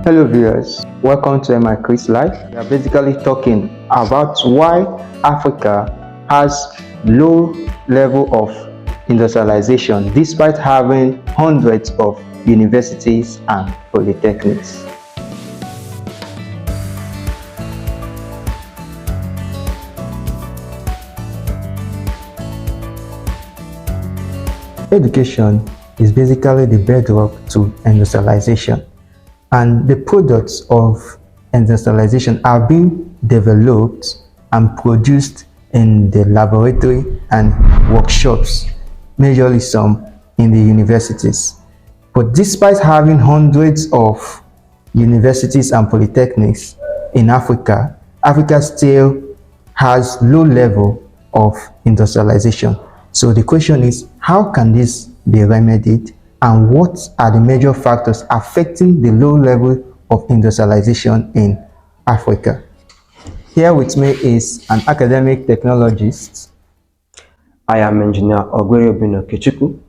Hello viewers, welcome to my Quiz Live. We are basically talking about why Africa has low level of industrialization despite having hundreds of universities and polytechnics. Education is basically the bedrock to industrialization, and the products of industrialization are being developed and produced in the laboratory and workshops, majorly some in the universities. But despite having hundreds of universities and polytechnics in Africa, Africa still has low level of industrialization. So the question is, how can this be remedied, and what are the major factors affecting the low level of industrialization in Africa? Here with me is an academic technologist. I am Engineer Ogweriobino Kechuku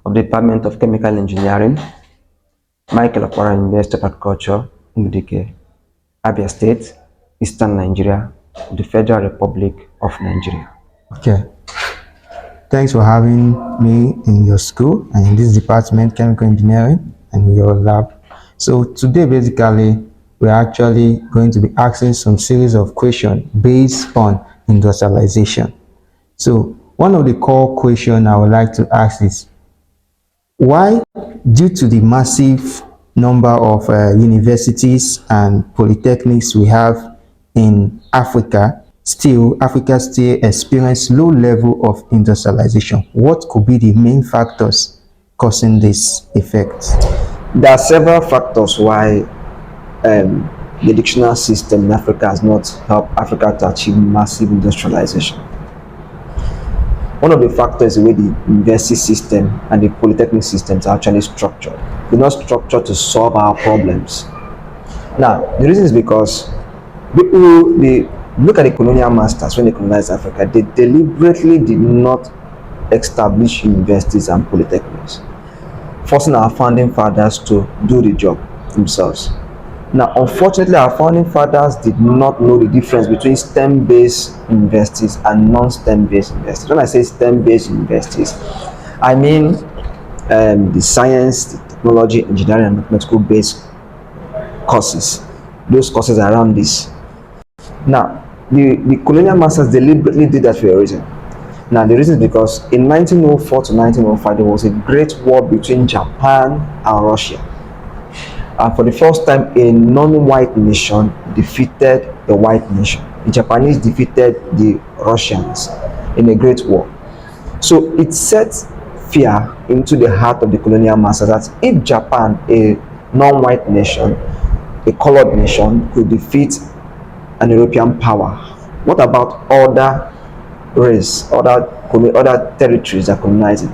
of the Department of Chemical Engineering, Michael Okpara University of Agriculture, Umudike, Abia State, Eastern Nigeria, the Federal Republic of Nigeria. Okay. Thanks for having me in your school and in this department, chemical engineering, and your lab. So today, basically, we're actually going to be asking some series of questions based on industrialization. So one of the core questions I would like to ask is, why, due to the massive number of universities and polytechnics we have in Africa, Africa still experience low level of industrialization? What could be the main factors causing this effect? There are several factors why the educational system in Africa has not helped Africa to achieve massive industrialization. One of the factors is the way the university system and the polytechnic systems are actually structured. They're not structured to solve our problems. Now, the reason is because they look at the colonial masters when they colonized Africa. They deliberately did not establish universities and polytechnics, forcing our founding fathers to do the job themselves. Now, unfortunately, our founding fathers did not know the difference between STEM-based universities and non-STEM-based universities. When I say STEM-based universities, I mean the science, the technology, engineering, and mathematical-based courses. Those courses around this. Now, the colonial masters deliberately did that for a reason. Now, the reason is because in 1904 to 1905, there was a great war between Japan and Russia. And for the first time, a non-white nation defeated the white nation. The Japanese defeated the Russians in a great war. So it set fear into the heart of the colonial masters that if Japan, a non-white nation, a colored nation, could defeat an European power, what about other race, other territories that colonizing?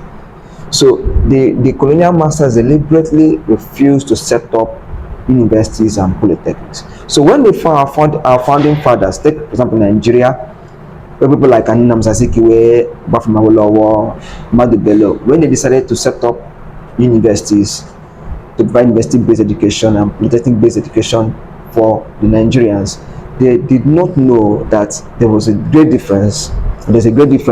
So the colonial masters deliberately refused to set up universities and polytechnics. So when they found our founding fathers, take for example Nigeria, where people like Anina Mzazikiwe, Bafemi Awolowo, Ahmadu Bello, when they decided to set up universities to provide university-based education and polytechnic-based education for the Nigerians, they did not know that there's a great difference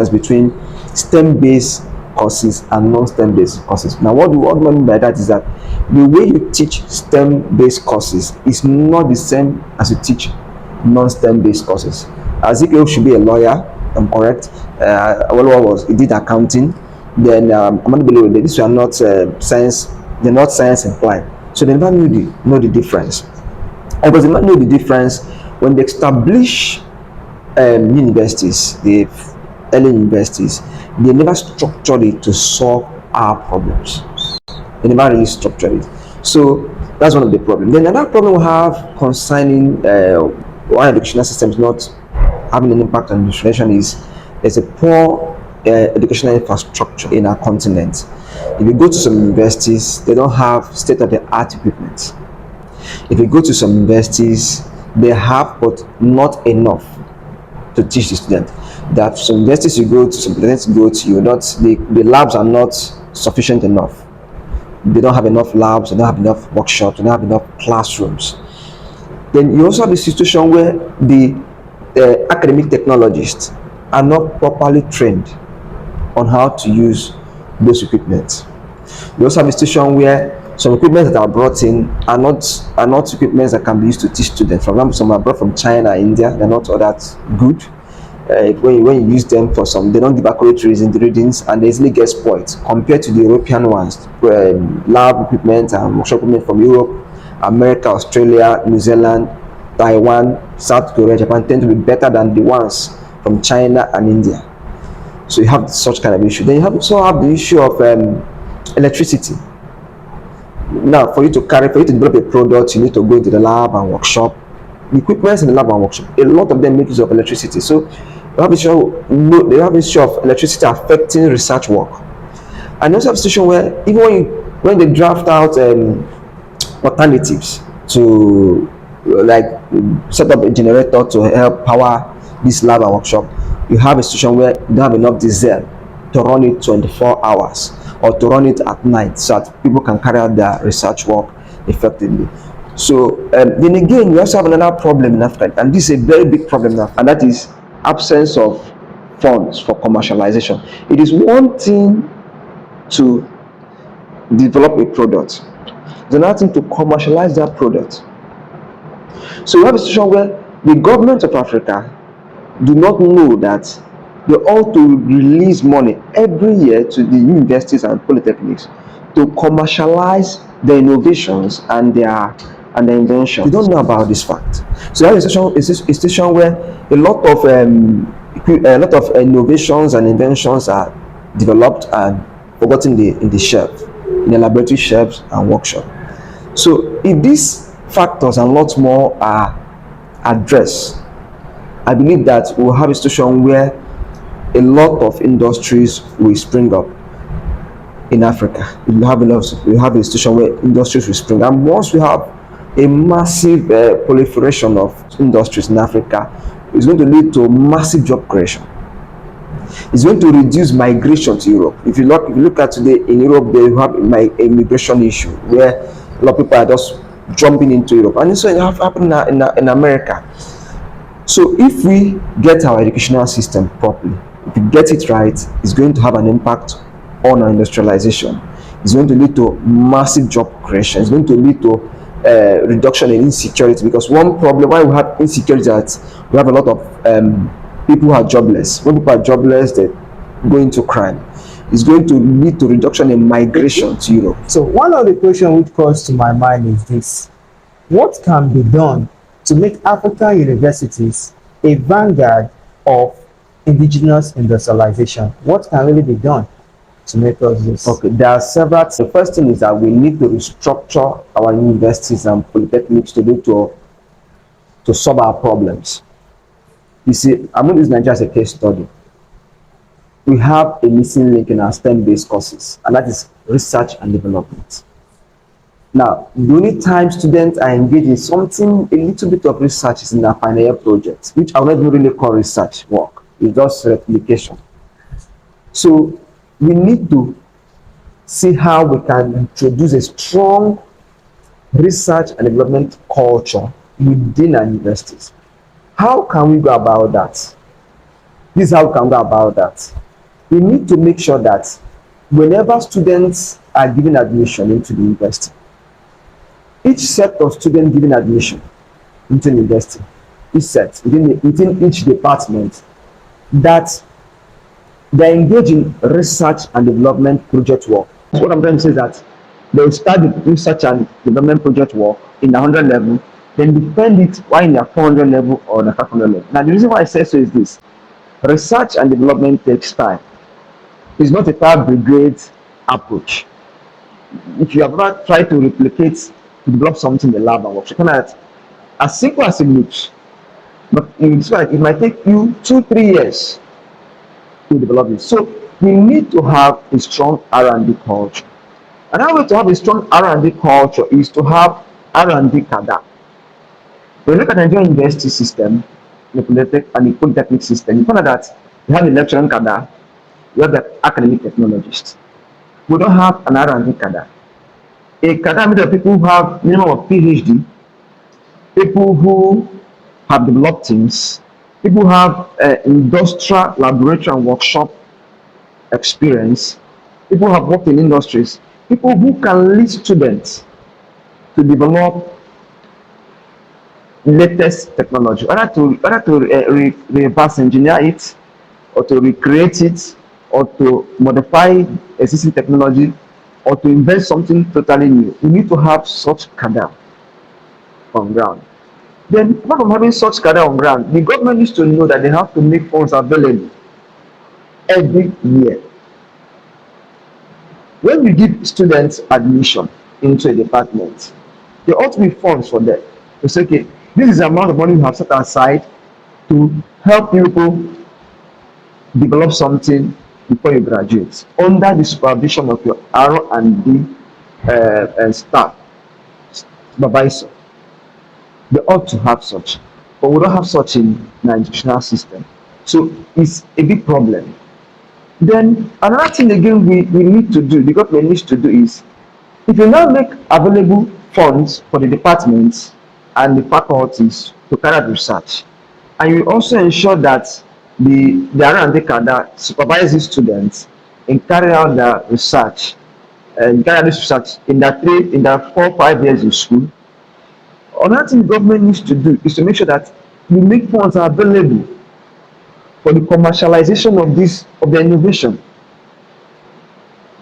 between STEM-based courses and non-STEM-based courses. Now, what do I mean by that is that the way you teach STEM-based courses is not the same as you teach non-STEM-based courses. Ezekiel should be a lawyer, I'm correct. He did accounting. Then Ahmadu Bello, these are not science. They're not science inclined, so they never know the difference. Because they never know the difference when they establish universities, the early universities, they never structured it to solve our problems. They never really structured it. So that's one of the problems. Then another problem we have concerning why educational systems not having an impact on industrialization is there's a poor educational infrastructure in our continent. If you go to some universities, they don't have state-of-the-art equipment. If you go to some universities, they have but not enough to teach the student. That some universities you go to, some places you go to, the labs are not sufficient enough. They don't have enough labs, they don't have enough workshops, they don't have enough classrooms. Then you also have a situation where the academic technologists are not properly trained on how to use those equipment. You also have a situation where some equipment that are brought in are not equipments that can be used to teach students. For example, some are brought from China, India. They're not all that good. When you use them for some, they don't give accurate readings, and they easily get spoiled compared to the European ones. Lab equipment and workshop equipment from Europe, America, Australia, New Zealand, Taiwan, South Korea, Japan tend to be better than the ones from China and India. So you have such kind of issue. Then you also have the issue of electricity. Now, for you to develop a product, you need to go into the lab and workshop. The equipment in the lab and workshop, a lot of them make use of electricity. So they have issue of electricity affecting research work. And also have a situation where even when they draft out alternatives to like set up a generator to help power this lab and workshop, you have a situation where you don't have enough diesel to run it 24 hours or to run it at night so that people can carry out their research work effectively. So then again, we also have another problem in Africa, and this is a very big problem now, and that is absence of funds for commercialization. It is one thing to develop a product, it's another thing to commercialize that product. So we have a situation where the government of Africa do not know that they ought to release money every year to the universities and polytechnics to commercialize their innovations and their inventions. They don't know about this fact. So that is a situation where a lot of innovations and inventions are developed and forgotten in the shelf, in the laboratory shelves and workshop. So if these factors and lots more are addressed, I believe that we'll have a situation where a lot of industries will spring up in Africa. We'll have a situation where industries will spring up. And once we have a massive proliferation of industries in Africa, it's going to lead to massive job creation. It's going to reduce migration to Europe. If you look at today in Europe, they have a migration issue where a lot of people are just jumping into Europe, and it's happening in America. So if we get our educational system properly, if we get it right, it's going to have an impact on our industrialization. It's going to lead to massive job creation. It's going to lead to reduction in insecurity, because one problem why we have insecurity is that we have a lot of people who are jobless. When people are jobless, they go into crime. It's going to lead to reduction in migration to Europe. So one of the questions which comes to my mind is this: what can be done to make African universities a vanguard of indigenous industrialization? What can really be done to make us this? Okay, there are several. The first thing is that we need to restructure our universities and polytechnics to solve our problems. You see, I'm going to use Nigeria as a case study. We have a missing link in our STEM-based courses, and that is research and development. Now, the only time students are engaged in something, a little bit of research, is in their final year projects, which I would not really call research work. It's just replication. So we need to see how we can introduce a strong research and development culture within our universities. How can we go about that? This is how we can go about that. We need to make sure that whenever students are given admission into the university, each set of students given admission into the university, each set within each department, that they engage in research and development project work. So what I'm trying to say is that they will start the research and development project work in the 100 level, then defend it while in the 400 level or the 500 level. Now the reason why I say so is this: research and development takes time. It's not a fire brigade approach. If you have ever tried to replicate, to develop something in the lab and workshop, as simple as it looks, but it might take you 2-3 years to develop it. So we need to have a strong R&D culture. Another way to have a strong R&D culture is to have R&D cadre. When you look at the Nigerian university system, the polytechnic system, you find out that you have a lecturing cadre, you have the academic technologists. We don't have an R&D cadre. A cadre of people who have minimum of PhD, people who have developed things, people who have industrial laboratory and workshop experience, people who have worked in industries, people who can lead students to develop latest technology, whether to reverse engineer it, or to recreate it, or to modify existing technology, or to invent something totally new. You need to have such cadre on ground. Then, apart from having such cadre on ground, the government needs to know that they have to make funds available every year. When we give students admission into a department, there ought to be funds for them to say, okay, this is the amount of money we have set aside to help people develop something before you graduate under the supervision of your R&D and staff supervisor. They ought to have such, but we don't have such in the educational system. So it's a big problem. Then another thing again we need to do, the government needs to do is, if you now make available funds for the departments and the faculties to carry out research, and you also ensure that the R&D cadre supervises students in carrying out the research, and carry out this research in that 4 5 years in school. Another thing the government needs to do is to make sure that you make funds available for the commercialization of the innovation.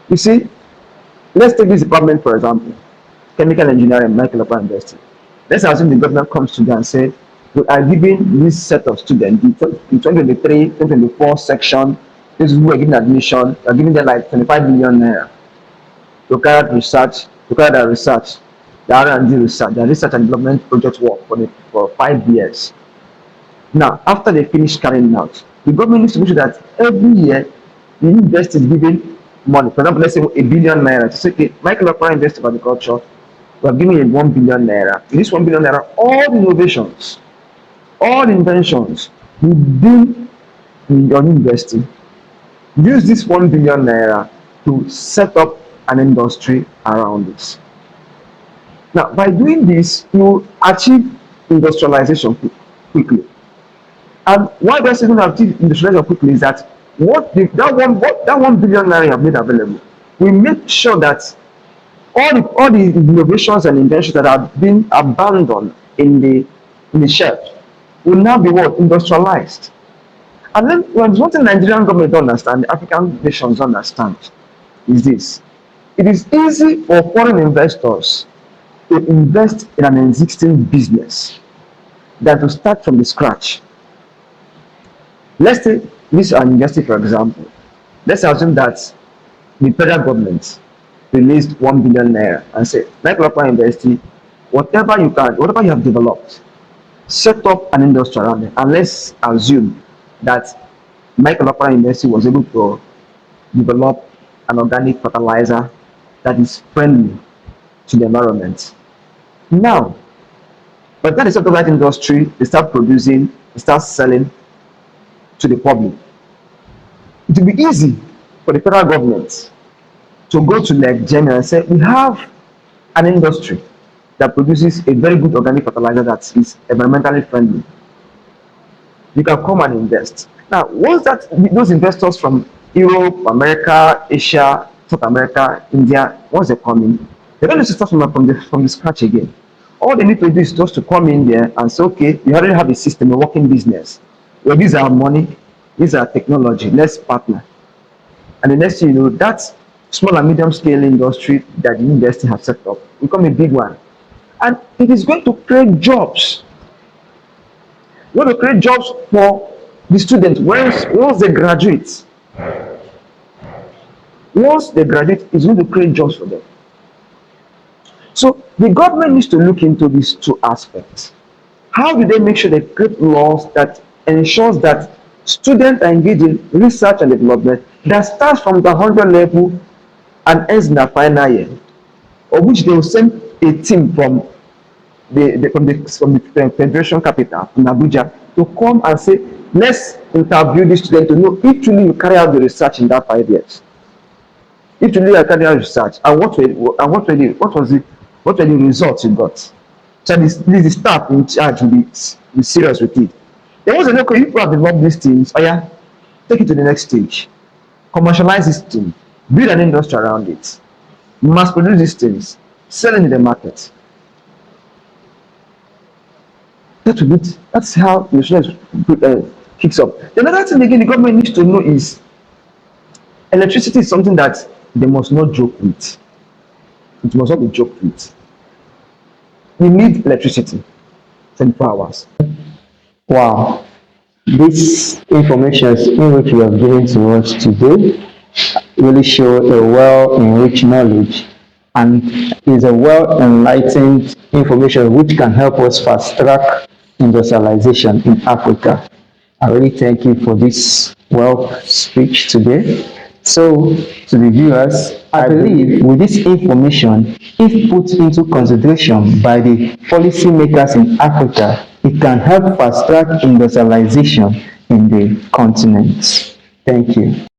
You see, let's take this department for example, chemical engineering, Michael Upper University. Let's assume the government comes to them and say, we are giving this set of students, the 2023, 2024 section, this is who are giving admission, we are giving them like 25 million naira to carry out research, to carry out research, the R&D research, the research and development project work for 5 years. Now, after they finish carrying out, the government needs to make sure that every year the university is giving money. For example, let's say ₦1 billion to say, okay, Michael Okpara University of Agriculture, we are giving you ₦1 billion. In this ₦1 billion, all innovations, all inventions within your university, use this ₦1 billion to set up an industry around this. Now, by doing this, you achieve industrialization quickly. And why does it not achieve industrialization quickly is that that ₦1 billion you have made available, we make sure that all the innovations and inventions that have been abandoned in the shelf will now be what industrialized. And then when one thing Nigerian government don't understand, the African nations don't understand, is this: it is easy for foreign investors to invest in an existing business than to start from the scratch. Let's take this university for example. Let's assume that the federal government released ₦1 billion and say, Michael Okpara University, whatever you have developed, set up an industry around it. And let's assume that Michael Okpara University was able to develop an organic fertilizer that is friendly to the environment. Now, by the time they set up that industry, they start producing, they start selling to the public. It will be easy for the federal government to go to like Germany and say, we have an industry that produces a very good organic fertilizer that is environmentally friendly. You can come and invest. Now, once those investors from Europe, America, Asia, South America, India, once they come in, they don't need to start from the scratch again. All they need to do is just to come in there and say, okay, you already have a system, a working business. Well, these are money, these are technology, let's partner. And the next thing you know, that small and medium scale industry that the university has set up become a big one. And it is going to create jobs. We're going to create jobs for the students once they graduate. Once they graduate, it's going to create jobs for them. So the government needs to look into these two aspects. How do they make sure they create laws that ensures that students are engaged in research and development that starts from the 100 level and ends in the final year, of which they will send a team from the federation capital in Abuja to come and say, let's interview the student to know if truly you carry out the research in that 5 years. If you do academic research, and what were the results you got? So this the staff in charge will be serious with it. Then once they know, okay, you people have developed these things, oh yeah, take it to the next stage. Commercialize this thing, build an industry around it, mass produce these things, sell it in the market. That's how the insurance kicks up. The another thing again the government needs to know is electricity is something that they must not joke with. It must not be joked with. We need electricity 24 hours. Wow, these informations in which you have given to us today really show a well-enriched knowledge and is a well-enlightened information which can help us fast-track industrialization in Africa. I really thank you for this well speech today. So, to the viewers, I believe with this information, if put into consideration by the policymakers in Africa, it can help fast-track industrialization in the continent. Thank you.